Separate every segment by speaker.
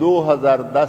Speaker 1: 2010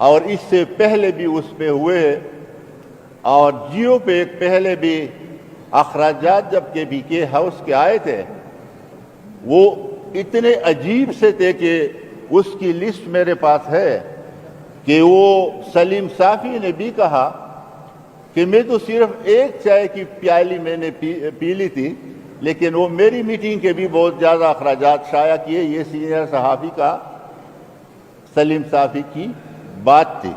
Speaker 1: اور اس سے پہلے بھی اس پہ ہوئے اور جیو پہ پہلے بھی اخراجات جب کے بی کے ہاؤس کے آئے تھے وہ اتنے عجیب سے تھے کہ اس کی لسٹ میرے پاس ہے کہ وہ سلیم صافی نے بھی کہا کہ میں تو صرف ایک چائے کی پیالی میں نے پی لی تھی لیکن وہ میری میٹنگ کے بھی بہت زیادہ اخراجات شائع کیے. یہ سینئر صحافی کا سلیم صافی کی بات تھی.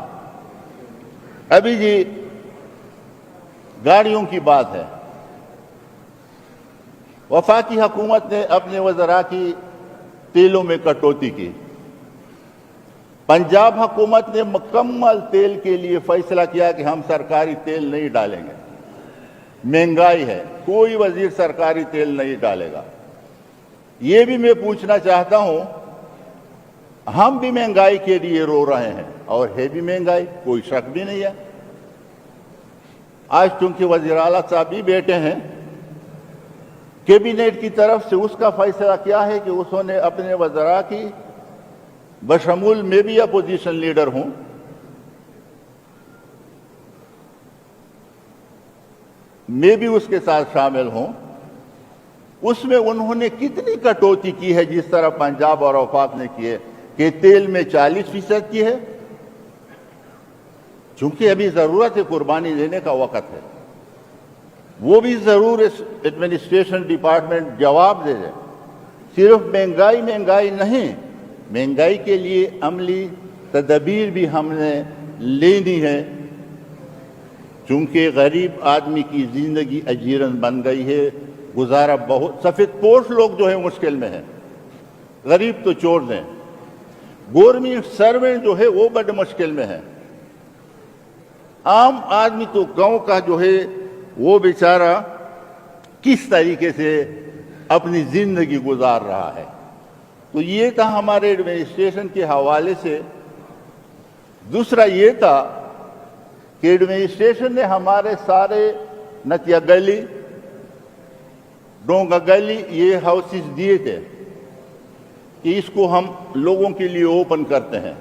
Speaker 1: ابھی جی گاڑیوں کی بات ہے. وفاقی حکومت نے اپنے وزراء کی تیلوں میں کٹوتی کی. پنجاب حکومت نے مکمل تیل کے لیے فیصلہ کیا کہ ہم سرکاری تیل نہیں ڈالیں گے. مہنگائی ہے, کوئی وزیر سرکاری تیل نہیں ڈالے گا. یہ بھی میں پوچھنا چاہتا ہوں, ہم بھی مہنگائی کے لیے رو رہے ہیں اور ہے بھی مہنگائی, کوئی شک بھی نہیں ہے. آج چونکہ وزیر اعلیٰ صاحب بھی بیٹھے ہیں, کیبنٹ کی طرف سے اس کا فیصلہ کیا ہے کہ انہوں نے اپنے وزراء کی بشمول میں بھی اپوزیشن لیڈر ہوں, میں بھی اس کے ساتھ شامل ہوں, اس میں انہوں نے کتنی کٹوتی کی ہے جس طرح پنجاب اور وفاق نے کی ہے کہ تیل میں 40% کی ہے. چونکہ ابھی ضرورت ہے, قربانی دینے کا وقت ہے, وہ بھی ضرور ایڈمنسٹریشن ڈپارٹمنٹ جواب دے دے. صرف مہنگائی نہیں, مہنگائی کے لیے عملی تدابیر بھی ہم نے لینی ہے. چونکہ غریب آدمی کی زندگی اجیرن بن گئی ہے, گزارا بہت, سفید پوش لوگ جو ہے مشکل میں ہیں, غریب تو چھوڑ دیں, گورنمنٹ سروینٹ جو ہے وہ بڑے مشکل میں ہے. عام آدمی تو گاؤں کا جو ہے وہ بیچارہ کس طریقے سے اپنی زندگی گزار رہا ہے. تو یہ تھا ہمارے ایڈمنسٹریشن کے حوالے سے. دوسرا یہ تھا کہ ایڈمنسٹریشن نے ہمارے سارے نتیا گلی, ڈونگا گلی یہ ہاؤسز دیے تھے کہ اس کو ہم لوگوں کے لیے اوپن کرتے ہیں.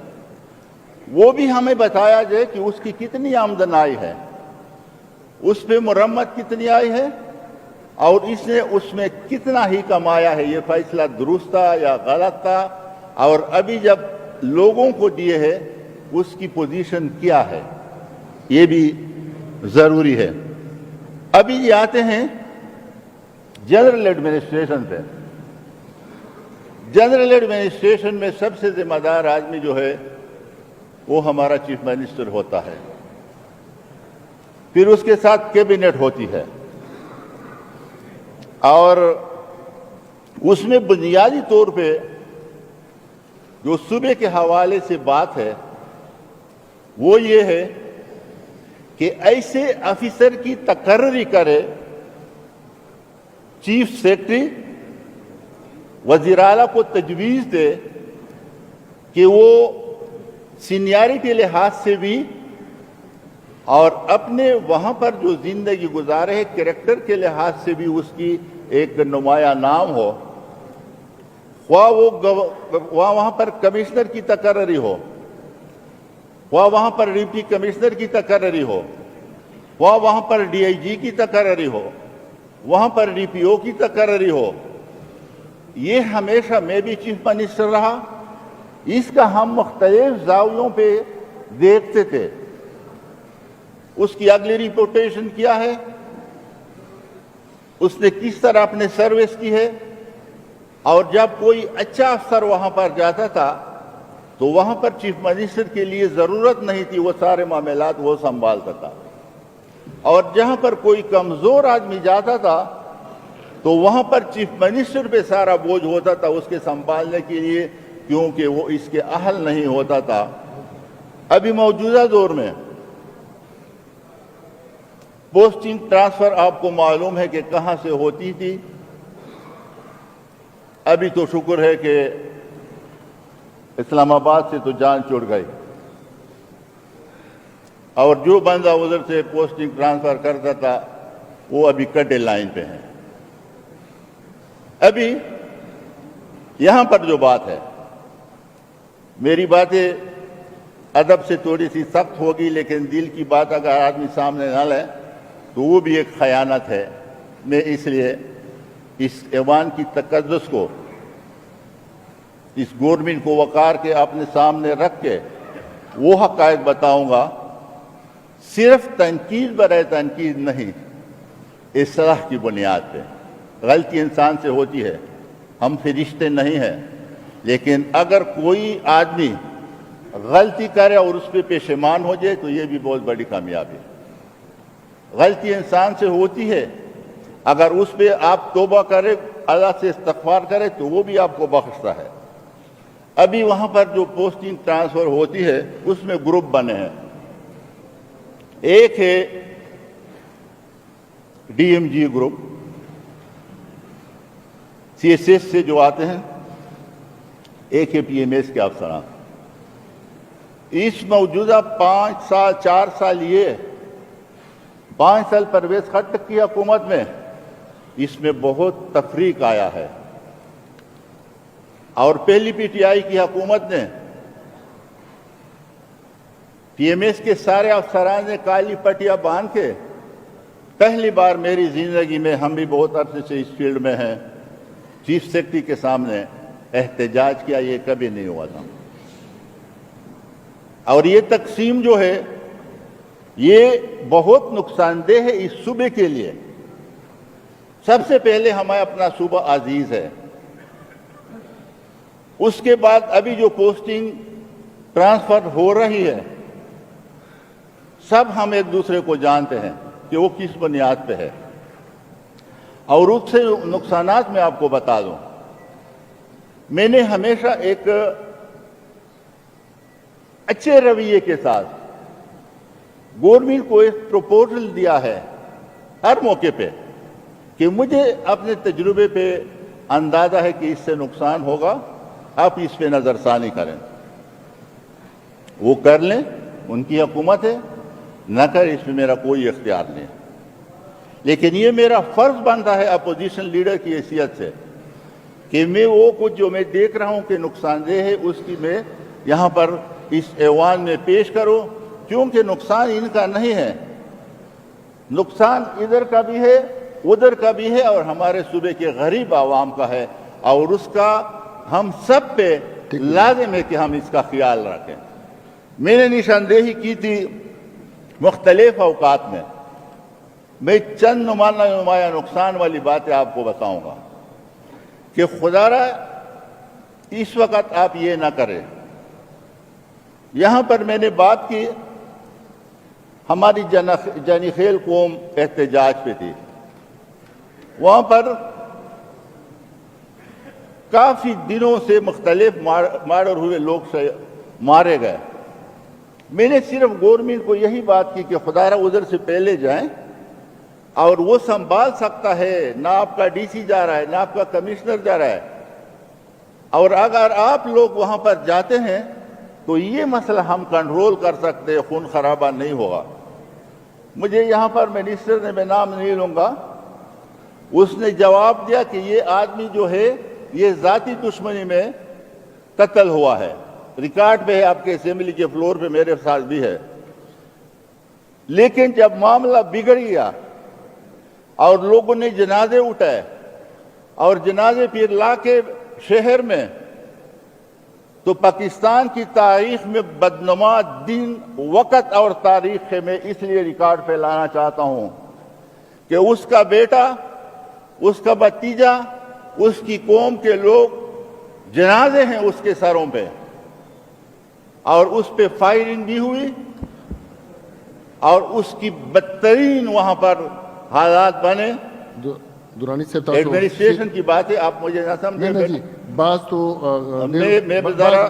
Speaker 1: وہ بھی ہمیں بتایا جائے کہ اس کی کتنی آمدن آئی ہے, اس پہ مرمت کتنی آئی ہے اور اس نے اس میں کتنا ہی کمایا ہے. یہ فیصلہ درست تھا یا غلط تھا, اور ابھی جب لوگوں کو دیے ہے اس کی پوزیشن کیا ہے, یہ بھی ضروری ہے. ابھی یہ آتے ہیں جنرل ایڈمنسٹریشن پہ. جنرل ایڈمنسٹریشن میں سب سے ذمہ دار آدمی جو ہے وہ ہمارا چیف منسٹر ہوتا ہے, پھر اس کے ساتھ کیبنٹ ہوتی ہے, اور اس میں بنیادی طور پہ جو صوبے کے حوالے سے بات ہے وہ یہ ہے کہ ایسے آفیسر کی تقرری کرے چیف سیکرٹری, وزیر اعلیٰ کو تجویز دے کہ وہ سینیارٹی لحاظ سے بھی اور اپنے وہاں پر جو زندگی گزارے ہے کریکٹر کے لحاظ سے بھی اس کی ایک نمایاں نام ہو. وہاں پر کمشنر کی تقرری ہو, وہاں پر ڈپٹی کمشنر کی تقرری ہو, وہاں پر ڈی آئی جی کی تقرری ہو, وہاں پر ڈی پی او کی تقرری ہو. یہ ہمیشہ میں بھی چیف منسٹر رہا, اس کا ہم مختلف زاویوں پہ دیکھتے تھے. اس کی اگلی ریپورٹیشن کیا ہے, اس نے کس طرح اپنے سروس کی ہے, اور جب کوئی اچھا افسر وہاں پر جاتا تھا تو وہاں پر چیف منسٹر کے لیے ضرورت نہیں تھی, وہ سارے معاملات وہ سنبھالتا تھا. اور جہاں پر کوئی کمزور آدمی جاتا تھا تو وہاں پر چیف منسٹر پہ سارا بوجھ ہوتا تھا اس کے سنبھالنے کے لیے, کیونکہ وہ اس کے اہل نہیں ہوتا تھا. ابھی موجودہ دور میں پوسٹنگ ٹرانسفر آپ کو معلوم ہے کہ کہاں سے ہوتی تھی. ابھی تو شکر ہے کہ اسلام آباد سے تو جان چھوڑ گئی, اور جو بندہ ادھر سے پوسٹنگ ٹرانسفر کرتا تھا وہ ابھی کٹے لائن پہ ہیں. ابھی یہاں پر جو بات ہے, میری باتیں ادب سے تھوڑی سی سخت ہوگی، لیکن دل کی بات اگر آدمی سامنے نہ لائے تو وہ بھی ایک خیانت ہے۔ میں اس لیے اس ایوان کی تقدس کو، اس گورنمنٹ کو وقار کے اپنے سامنے رکھ کے وہ حقائق بتاؤں گا، صرف تنقید برائے تنقید نہیں، اصلاح کی بنیاد پہ۔ غلطی انسان سے ہوتی ہے، ہم فرشتے نہیں ہیں، لیکن اگر کوئی آدمی غلطی کرے اور اس پہ پشیمان ہو جائے تو یہ بھی بہت بڑی کامیابی ہے۔ غلطی انسان سے ہوتی ہے، اگر اس پہ آپ توبہ کرے، اللہ سے استغفار کرے تو وہ بھی آپ کو بخشتا ہے۔ ابھی وہاں پر جو پوسٹنگ ٹرانسفر ہوتی ہے اس میں گروپ بنے ہیں، ایک ہے D M G group, C S S سے جو آتے ہیں، ایک ہے پی ایم ایس کے افسران۔ اس موجودہ 5 سال 4 سال یہ 5 سال پرویز خٹک کی حکومت میں اس میں بہت تفریق آیا ہے، اور پہلی پی ٹی آئی کی حکومت نے پی ایم ایس کے سارے افسران نے کالی پٹیاں باندھ کے پہلی بار میری زندگی میں، ہم بھی بہت عرصے سے اس فیلڈ میں ہیں، چیف سیکرٹری کے سامنے احتجاج کیا۔ یہ کبھی نہیں ہوا تھا۔ اور یہ تقسیم جو ہے یہ بہت نقصان دہ ہے اس صوبے کے لیے۔ سب سے پہلے ہمیں اپنا صوبہ عزیز ہے، اس کے بعد ابھی جو پوسٹنگ ٹرانسفر ہو رہی ہے، سب ہم ایک دوسرے کو جانتے ہیں کہ وہ کس بنیاد پہ ہے، اور اس سے نقصانات میں آپ کو بتا دوں۔ میں نے ہمیشہ ایک اچھے رویے کے ساتھ گورنمنٹ کو ایک پروپوزل دیا ہے ہر موقع پہ کہ مجھے اپنے تجربے پہ اندازہ ہے کہ اس سے نقصان ہوگا، آپ اس پہ نظر ثانی کریں۔ وہ کر لیں، ان کی حکومت ہے، نہ کر، اس میں میرا کوئی اختیار نہیں، لیکن یہ میرا فرض بنتا ہے اپوزیشن لیڈر کی حیثیت سے کہ میں وہ کچھ جو میں دیکھ رہا ہوں کہ نقصان دہ ہے اس کی میں یہاں پر اس ایوان میں پیش کروں، کیونکہ نقصان ان کا نہیں ہے، نقصان ادھر کا بھی ہے ادھر کا بھی ہے، اور ہمارے صوبے کے غریب عوام کا ہے، اور اس کا ہم سب پہ لازم ہے کہ ہم اس کا خیال رکھیں۔ میں نے نشاندہی کی تھی مختلف اوقات میں چند نمایاں نقصان والی باتیں آپ کو بتاؤں گا کہ خدا را اس وقت آپ یہ نہ کریں۔ یہاں پر میں نے بات کی، ہماری جانی خیل قوم احتجاج پہ تھی، وہاں پر کافی دنوں سے مختلف مارڈر ہوئے لوگ مارے گئے۔ میں نے صرف گورنمنٹ کو یہی بات کی کہ خدا را ادھر سے پہلے جائیں، اور وہ سنبھال سکتا ہے، نہ آپ کا ڈی سی جا رہا ہے، نہ آپ کا کمشنر جا رہا ہے، اور اگر آپ لوگ وہاں پر جاتے ہیں تو یہ مسئلہ ہم کنٹرول کر سکتے ہیں، خون خرابہ نہیں ہوگا۔ مجھے یہاں پر منسٹر نے، میں نام نہیں لوں گا، اس نے جواب دیا کہ یہ آدمی جو ہے یہ ذاتی دشمنی میں قتل ہوا ہے، ریکارڈ پہ ہے، آپ کے اسمبلی کے فلور پہ میرے ساتھ بھی ہے۔ لیکن جب معاملہ بگڑ گیا اور لوگوں نے جنازے اٹھائے اور جنازے پھر لا کے شہر میں، تو پاکستان کی تاریخ میں بدنما دن، وقت اور تاریخ ہے۔ میں اس لیے ریکارڈ پہ لانا چاہتا ہوں کہ اس کا بیٹا، اس کا بھتیجا، اس کی قوم کے لوگ جنازے ہیں اس کے سروں پہ، اور اس پہ فائرنگ بھی ہوئی، اور اس کی بدترین وہاں پر حالات بنے۔
Speaker 2: دورانی سے
Speaker 1: ایڈمنسٹریشن کی بات ہے، آپ مجھے نہ سمجھیں
Speaker 2: جی، بات تو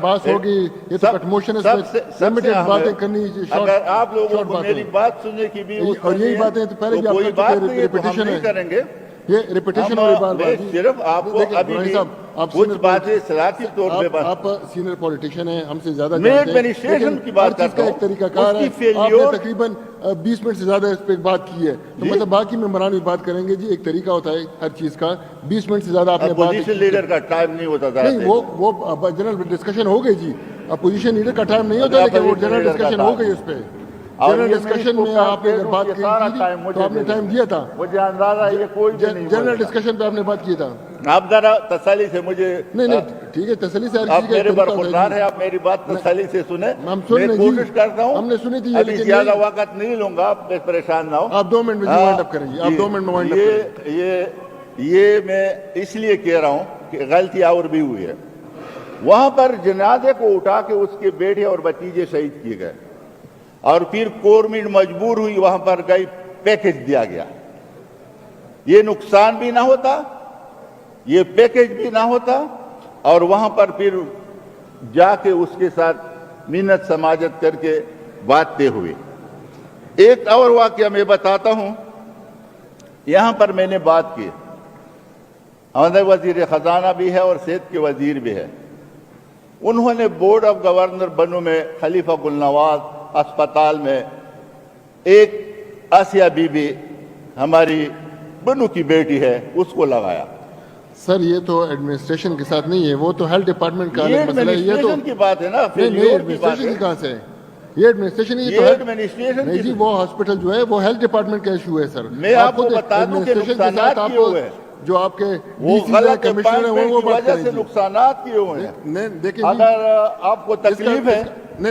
Speaker 2: بات ہوگی، یہ تو موشن باتیں کرنی،
Speaker 1: اگر آپ لوگوں کو میری بات سننے کی بھی
Speaker 2: اور یہی باتیں تو پہلے
Speaker 1: کوئی بات نہیں ہے تو ہم نہیں کریں گے،
Speaker 2: یہ ریپیٹیشن ہو رہی ہے۔
Speaker 1: صرف آپ کو ابھی بھی کچھ باتیں صلاحیتی طور پہ
Speaker 2: آپ سینئر پولیٹیشین ہیں، ہم سے زیادہ
Speaker 1: میں ایڈمنسٹریشن کی بات کرتا ہوں،
Speaker 2: ایک طریقہ کار ہے۔ آپ نے تقریباً 20 منٹ سے زیادہ اس پہ بات کی ہے، تو مطلب باقی ممبران بھی بات کریں گے۔ جی، ایک طریقہ ہوتا ہے ہر چیز کا، 20 منٹ سے زیادہ آپ نے بات،
Speaker 1: اپوزیشن لیڈر کا ٹائم نہیں ہوتا تھا،
Speaker 2: نہیں وہ جنرل ڈسکشن ہو گئی جی، اپوزیشن لیڈر کا ٹائم نہیں ہوتا کہ وہ جنرل ڈسکشن ہو گئی اس پہ. جنرل ڈسکشن میں آپ نے اگر بات کی تو آپ نے ٹائم دیا تھا.
Speaker 1: مجھے اندازہ ہے یہ کوئی بھی نہیں
Speaker 2: جنرل ڈسکشن پہ آپ نے بات کی تھا.
Speaker 1: آپ ذرا تسلی سے مجھے
Speaker 2: نہیں ٹھیک ہے, تسلی سے
Speaker 1: آپ میرے برخوردار ہیں, آپ میری بات تسلی سے سنیں. میں کوشش کرتا ہوں,
Speaker 2: ہم نے سنی تھی,
Speaker 1: ابھی زیادہ وقت نہیں لوں گا, آپ پریشان نہ ہو.
Speaker 2: آپ 2 منٹ میں وائنڈ اپ کریں گے. آپ 2 منٹ میں وائنڈ اپ کریں.
Speaker 1: یہ میں اس لیے کہہ رہا ہوں کہ غلطی اور بھی ہوئی ہے. وہاں پر جنازے کو اٹھا کے اس کے بیٹے اور بھتیجے شہید کیے گئے, اور پھر گورنمنٹ مجبور ہوئی, وہاں پر گئی پیکج دیا گیا. یہ نقصان بھی نہ ہوتا, یہ پیکج بھی نہ ہوتا, اور وہاں پر پھر جا کے اس کے ساتھ منت سماجت کر کے باتیں ہوئی. ایک اور واقعہ میں بتاتا ہوں. یہاں پر میں نے بات کی, ہمارے وزیر خزانہ بھی ہے اور صحت کے وزیر بھی ہے. انہوں نے بورڈ آف گورنر بنو میں خلیفہ گل نواز اسپتال میں ایک آسیہ بی بی ہماری بنو کی بیٹی ہے اس کو لگایا.
Speaker 2: سر یہ تو ایڈمنسٹریشن کے ساتھ نہیں ہے, وہ تو ہیلتھ ڈپارٹمنٹ کا
Speaker 1: یہ
Speaker 2: مسئلہ ہے. یہ تو
Speaker 1: ایڈمنسٹریشن کی بات ہے نا,
Speaker 2: ایڈمنسٹریشن کی کہاں سے ہے یہ ایڈمنسٹریشن؟ یہ تو
Speaker 1: ایڈمنسٹریشن
Speaker 2: نہیں جی, وہ ہاسپٹل جو ہے وہ ہیلتھ ڈپارٹمنٹ کا ایشو ہے سر.
Speaker 1: میں آپ کو بتا دوں کہ نقصانات کیے ہوئے ہیں,
Speaker 2: جو آپ کے
Speaker 1: وہ غلط
Speaker 2: کمشنر ہیں وہ بات
Speaker 1: وجہ
Speaker 2: کریں
Speaker 1: سے
Speaker 2: جی.
Speaker 1: نقصانات کیے ہوئے ہیں.
Speaker 2: دیکھیں
Speaker 1: اگر آپ کو تکلیف ہے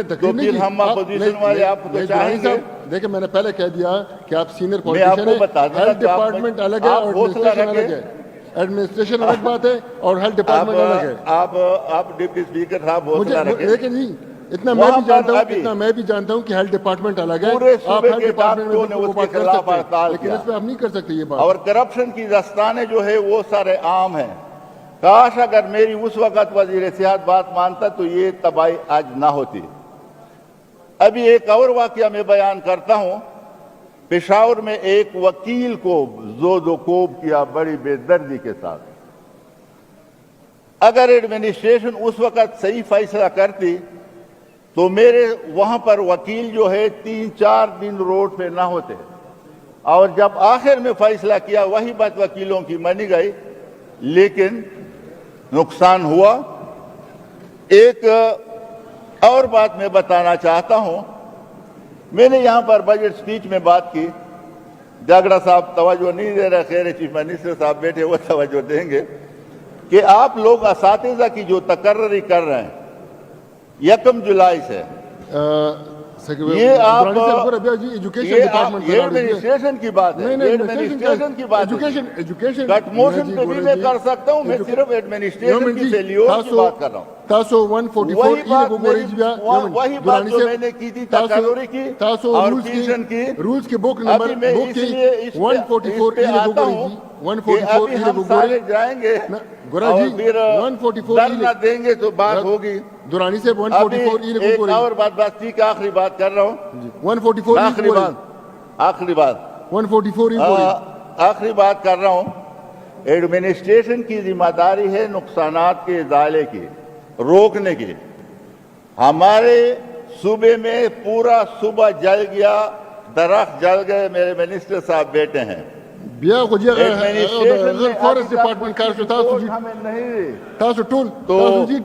Speaker 1: تو پھر ہم اپوزیشن والے آپ کو چاہیں گے.
Speaker 2: دیکھیں میں نے پہلے کہہ دیا کہ آپ سینئر
Speaker 1: میں آپ
Speaker 2: پولیٹیشین
Speaker 1: کو بتا
Speaker 2: ہیں,
Speaker 1: دوں
Speaker 2: ہیلتھ ڈپارٹمنٹ الگ ہے اور ایڈمنسٹریشن الگ ہے. ایڈمنسٹریشن الگ بات ہے اور ہیلتھ ڈپارٹمنٹ الگ ہے.
Speaker 1: آپ ڈپٹی اسپیکر صاحب حوصلہ رکھیں.
Speaker 2: لیکن جی اتنا میں بھی جانتا ہوں کہ ہیلتھ ڈپارٹمنٹ الگ ہے. آپ ہیلتھ ڈپارٹمنٹ میں بات کر سکتے ہیں, لیکن اس پہ آپ نہیں کر سکتے یہ بات.
Speaker 1: اور کرپشن کی داستانیں جو ہے وہ سارے عام ہیں. کاش اگر میری اس وقت وزیر صحت بات مانتا تو یہ تباہی آج نہ ہوتی. ابھی ایک اور واقعہ میں بیان کرتا ہوں. پشاور میں ایک وکیل کو زود و کوب کیا بڑی بے دردی کے ساتھ. اگر ایڈمنسٹریشن اس وقت صحیح فیصلہ کرتی تو میرے وہاں پر وکیل جو ہے 3-4 دن روڈ پہ نہ ہوتے, اور جب آخر میں فیصلہ کیا وہی بات وکیلوں کی مانی گئی, لیکن نقصان ہوا. ایک اور بات میں بتانا چاہتا ہوں. میں نے یہاں پر بجٹ سپیچ میں بات کی, جاگڑا صاحب توجہ نہیں دے رہے, خیر چیف منسٹر صاحب بیٹھے وہ توجہ دیں گے, کہ آپ لوگ اساتذہ کی جو تقرری کر رہے ہیں 1 جولائی سے, یہ آپ ایڈمنسٹریشن کی بات ہے. ایڈمنسٹریشن کی بات ہے. کٹ موشن پہ بھی میں کر سکتا ہوں, میں صرف ایڈمنسٹریشن کی فیلیور کی بات کر رہا ہوں. وہی بات جو میں نے کی تھی تقرری کی اور پیشن کی.
Speaker 2: رولز کے بک
Speaker 1: ابھی میں اس لیے اس پہ آتا ہوں کہ ابھی ہم سارے جائیں گے اور پھر دھرنا دیں گے تو بات ہوگی.
Speaker 2: دورانی سے
Speaker 1: ابھی ایک اور بات کی آخری بات کر رہا ہوں.
Speaker 2: 144
Speaker 1: آخری بات کر رہا ہوں. ایڈمنسٹریشن کی ذمہ داری ہے نقصانات کے ازالے کی, روکنے کی. ہمارے صوبے میں پورا صوبہ جل گیا, درخت جل گئے, میرے منسٹر صاحب بیٹے ہیں.
Speaker 2: فارسٹ ڈپارٹمنٹ کار شو تاسو جی
Speaker 1: ہمیں نہیں
Speaker 2: تاسو ټول
Speaker 1: تو
Speaker 2: تاسو جی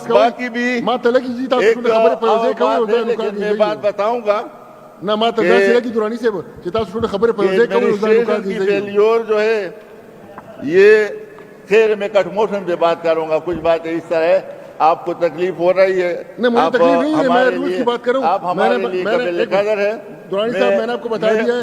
Speaker 1: باقی بھی
Speaker 2: ما ته لګي جی تاسو
Speaker 1: ایک
Speaker 2: خبره په ځای کوي او
Speaker 1: لیکن میں بات بتاؤں گا
Speaker 2: نہ ما ته داسې لګي دورانی صاحب چې تاسو ټول خبره په ځای کوي او ځان
Speaker 1: کی فیلیور جو ہے یہ, خیر میں کٹ موشن پہ بات کروں گا. کچھ باتیں اس طرح ہے, آپ کو تکلیف ہو رہی ہے,
Speaker 2: تکلیف نہیں ہے, میں رولز کی بات کروں.
Speaker 1: آپ ہمارے لیے قابل قدر ہے.
Speaker 2: دورانی صاحب میں نے آپ کو بتا دیا ہے.